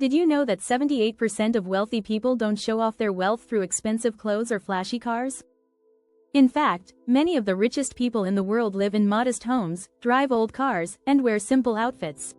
Did you know that 78% of wealthy people don't show off their wealth through expensive clothes or flashy cars? In fact, many of the richest people in the world live in modest homes, drive old cars, and wear simple outfits.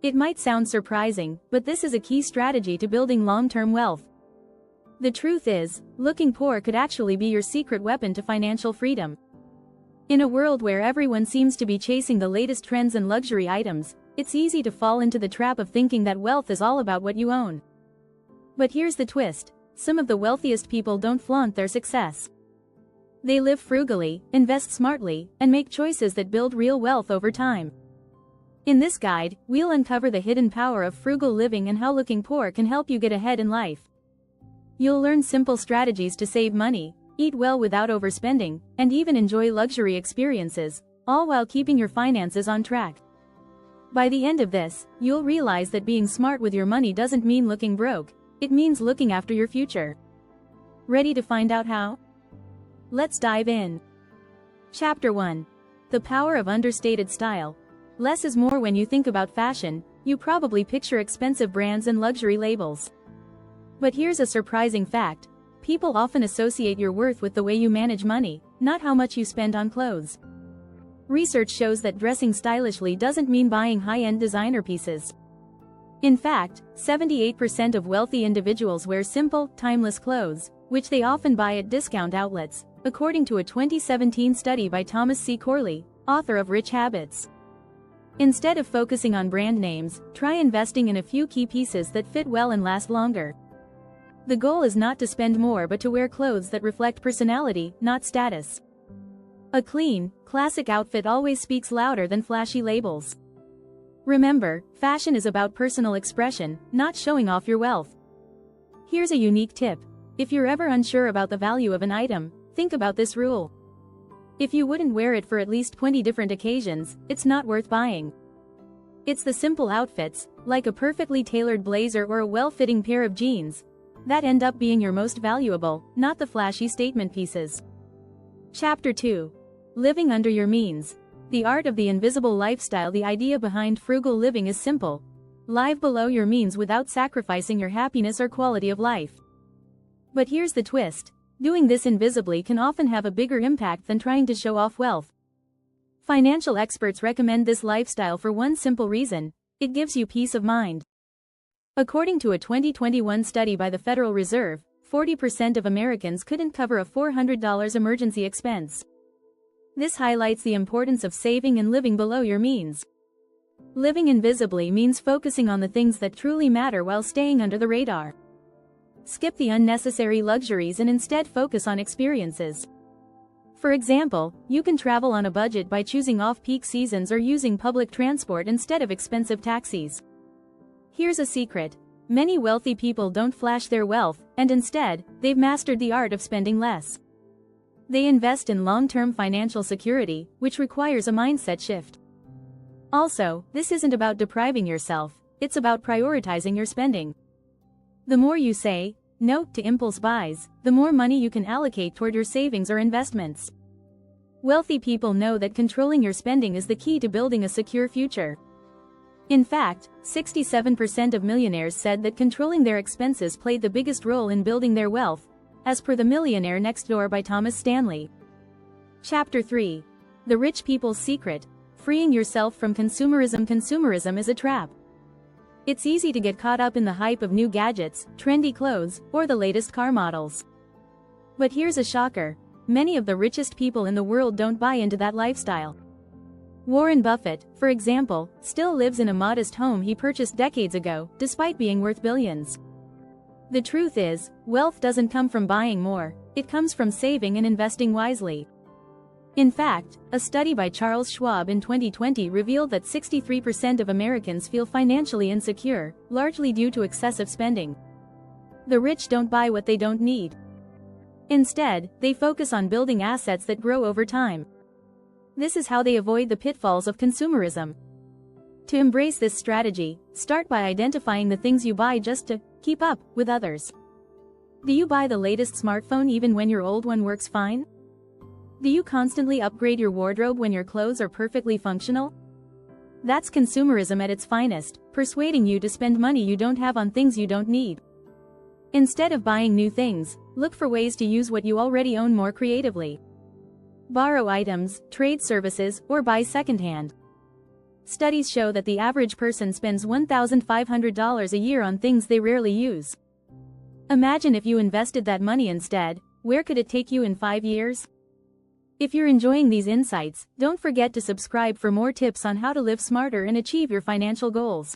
It might sound surprising, but this is a key strategy to building long-term wealth. The truth is, looking poor could actually be your secret weapon to financial freedom. In a world where everyone seems to be chasing the latest trends and luxury items, it's easy to fall into the trap of thinking that wealth is all about what you own. But here's the twist: some of the wealthiest people don't flaunt their success. They live frugally, invest smartly, and make choices that build real wealth over time. In this guide, we'll uncover the hidden power of frugal living and how looking poor can help you get ahead in life. You'll learn simple strategies to save money, eat well without overspending, and even enjoy luxury experiences, all while keeping your finances on track. By the end of this, you'll realize that being smart with your money doesn't mean looking broke, it means looking after your future. Ready to find out how? Let's dive in. Chapter 1. The Power of Understated Style. Less is more. When you think about fashion, you probably picture expensive brands and luxury labels. But here's a surprising fact: people often associate your worth with the way you manage money, not how much you spend on clothes. Research shows that dressing stylishly doesn't mean buying high-end designer pieces. In fact, 78% of wealthy individuals wear simple, timeless clothes, which they often buy at discount outlets, according to a 2017 study by Thomas C. Corley, author of Rich Habits. Instead of focusing on brand names, try investing in a few key pieces that fit well and last longer. The goal is not to spend more but to wear clothes that reflect personality, not status. A clean, classic outfit always speaks louder than flashy labels. Remember, fashion is about personal expression, not showing off your wealth. Here's a unique tip: if you're ever unsure about the value of an item, think about this rule. If you wouldn't wear it for at least 20 different occasions, it's not worth buying. It's the simple outfits, like a perfectly tailored blazer or a well-fitting pair of jeans, that end up being your most valuable, not the flashy statement pieces. Chapter 2. Living under your means. The art of the invisible lifestyle. The idea behind frugal living is simple: live below your means without sacrificing your happiness or quality of life. But here's the twist: doing this invisibly can often have a bigger impact than trying to show off wealth. Financial experts recommend this lifestyle for one simple reason: it gives you peace of mind. According to a 2021 study by the Federal Reserve, 40% of Americans couldn't cover a $400 emergency expense. This highlights the importance of saving and living below your means. Living invisibly means focusing on the things that truly matter while staying under the radar. Skip the unnecessary luxuries and instead focus on experiences. For example, you can travel on a budget by choosing off-peak seasons or using public transport instead of expensive taxis. Here's a secret: many wealthy people don't flash their wealth, and instead, they've mastered the art of spending less. They invest in long-term financial security, which requires a mindset shift. Also, this isn't about depriving yourself, it's about prioritizing your spending. The more you say no to impulse buys, the more money you can allocate toward your savings or investments. Wealthy people know that controlling your spending is the key to building a secure future. In fact, 67% of millionaires said that controlling their expenses played the biggest role in building their wealth, as per The Millionaire Next Door by Thomas Stanley. Chapter 3. The Rich People's Secret: Freeing Yourself from Consumerism. Consumerism is a trap. It's easy to get caught up in the hype of new gadgets, trendy clothes, or the latest car models. But here's a shocker: many of the richest people in the world don't buy into that lifestyle. Warren Buffett, for example, still lives in a modest home he purchased decades ago, despite being worth billions. The truth is, wealth doesn't come from buying more, it comes from saving and investing wisely. In fact, a study by Charles Schwab in 2020 revealed that 63% of Americans feel financially insecure, largely due to excessive spending. The rich don't buy what they don't need. Instead, they focus on building assets that grow over time. This is how they avoid the pitfalls of consumerism. To embrace this strategy, start by identifying the things you buy just to keep up with others. Do you buy the latest smartphone even when your old one works fine? Do you constantly upgrade your wardrobe when your clothes are perfectly functional? That's consumerism at its finest, persuading you to spend money you don't have on things you don't need. Instead of buying new things, look for ways to use what you already own more creatively. Borrow items, trade services, or buy secondhand. Studies show that the average person spends $1,500 a year on things they rarely use. Imagine if you invested that money instead. Where could it take you in 5 years? If you're enjoying these insights, don't forget to subscribe for more tips on how to live smarter and achieve your financial goals.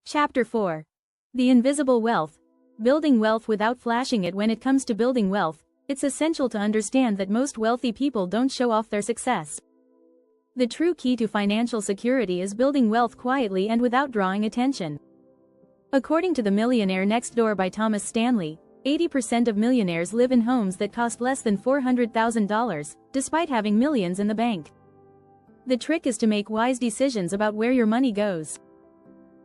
Chapter 4. The Invisible Wealth. Building wealth without flashing it. When it comes to building wealth, it's essential to understand that most wealthy people don't show off their success. The true key to financial security is building wealth quietly and without drawing attention. According to The Millionaire Next Door by Thomas Stanley, 80% of millionaires live in homes that cost less than $400,000, despite having millions in the bank. The trick is to make wise decisions about where your money goes.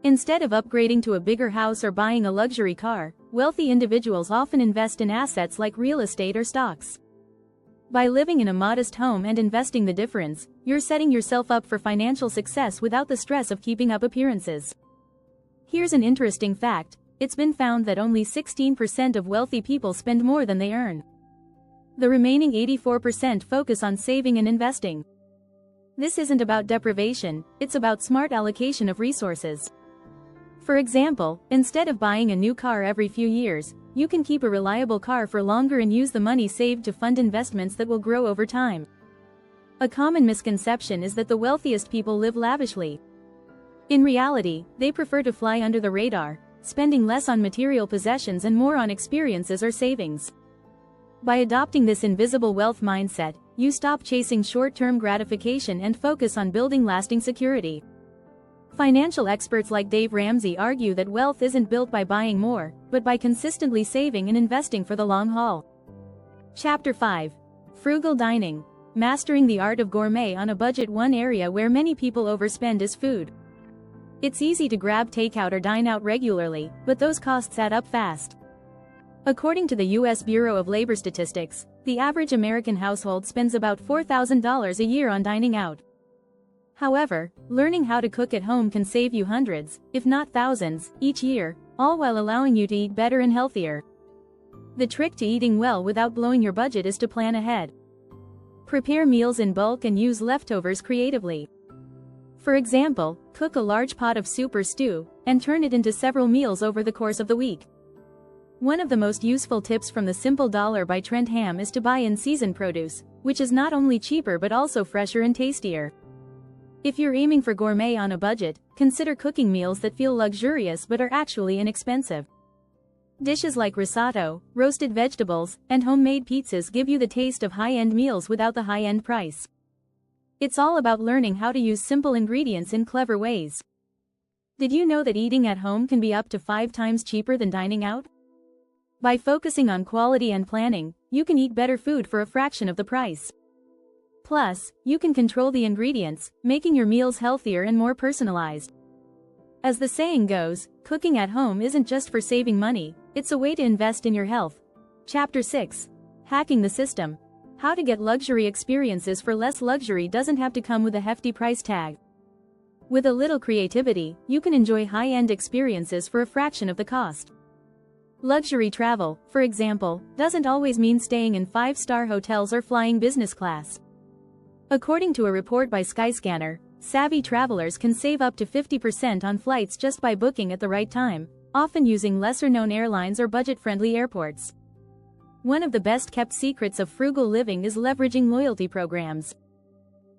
Instead of upgrading to a bigger house or buying a luxury car, wealthy individuals often invest in assets like real estate or stocks. By living in a modest home and investing the difference, you're setting yourself up for financial success without the stress of keeping up appearances. Here's an interesting fact. It's been found that only 16% of wealthy people spend more than they earn. The remaining 84% focus on saving and investing. This isn't about deprivation, it's about smart allocation of resources. For example, instead of buying a new car every few years, you can keep a reliable car for longer and use the money saved to fund investments that will grow over time. A common misconception is that the wealthiest people live lavishly. In reality, they prefer to fly under the radar, spending less on material possessions and more on experiences or savings. By adopting this invisible wealth mindset, you stop chasing short-term gratification and focus on building lasting security. Financial experts like Dave Ramsey argue that wealth isn't built by buying more, but by consistently saving and investing for the long haul. Chapter 5. Frugal Dining. Mastering the art of gourmet on a budget. One area where many people overspend is food. It's easy to grab takeout or dine out regularly, but those costs add up fast. According to the U.S. Bureau of Labor Statistics, the average American household spends about $4,000 a year on dining out. However, learning how to cook at home can save you hundreds, if not thousands, each year, all while allowing you to eat better and healthier. The trick to eating well without blowing your budget is to plan ahead. Prepare meals in bulk and use leftovers creatively. For example, cook a large pot of soup or stew, and turn it into several meals over the course of the week. One of the most useful tips from The Simple Dollar by Trent Ham is to buy in-season produce, which is not only cheaper but also fresher and tastier. If you're aiming for gourmet on a budget, consider cooking meals that feel luxurious but are actually inexpensive. Dishes like risotto, roasted vegetables, and homemade pizzas give you the taste of high-end meals without the high-end price. It's all about learning how to use simple ingredients in clever ways. Did you know that eating at home can be up to 5 times cheaper than dining out? By focusing on quality and planning, you can eat better food for a fraction of the price. Plus, you can control the ingredients, making your meals healthier and more personalized. As the saying goes, cooking at home isn't just for saving money, it's a way to invest in your health. Chapter 6. Hacking the System. How to get luxury experiences for less. Luxury doesn't have to come with a hefty price tag. With a little creativity, you can enjoy high-end experiences for a fraction of the cost. Luxury travel, for example, doesn't always mean staying in 5-star hotels or flying business class. According to a report by Skyscanner, savvy travelers can save up to 50% on flights just by booking at the right time, often using lesser-known airlines or budget-friendly airports. One of the best-kept secrets of frugal living is leveraging loyalty programs.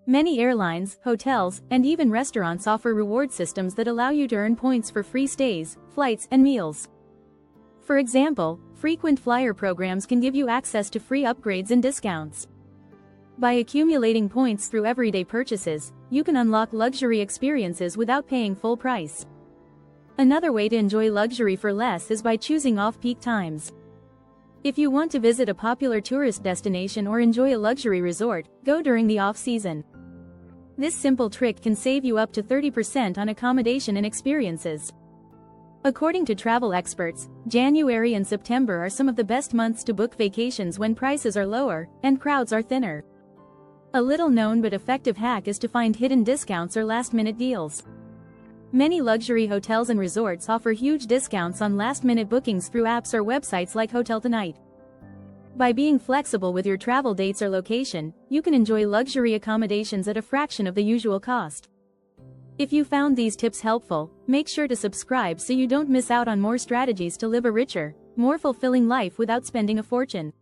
Many airlines, hotels, and even restaurants offer reward systems that allow you to earn points for free stays, flights, and meals. For example, frequent flyer programs can give you access to free upgrades and discounts. By accumulating points through everyday purchases, you can unlock luxury experiences without paying full price. Another way to enjoy luxury for less is by choosing off-peak times. If you want to visit a popular tourist destination or enjoy a luxury resort, go during the off-season. This simple trick can save you up to 30% on accommodation and experiences. According to travel experts, January and September are some of the best months to book vacations when prices are lower and crowds are thinner. A little known but effective hack is to find hidden discounts or last-minute deals. Many luxury hotels and resorts offer huge discounts on last-minute bookings through apps or websites like Hotel Tonight. By being flexible with your travel dates or location, you can enjoy luxury accommodations at a fraction of the usual cost. If you found these tips helpful, make sure to subscribe so you don't miss out on more strategies to live a richer, more fulfilling life without spending a fortune.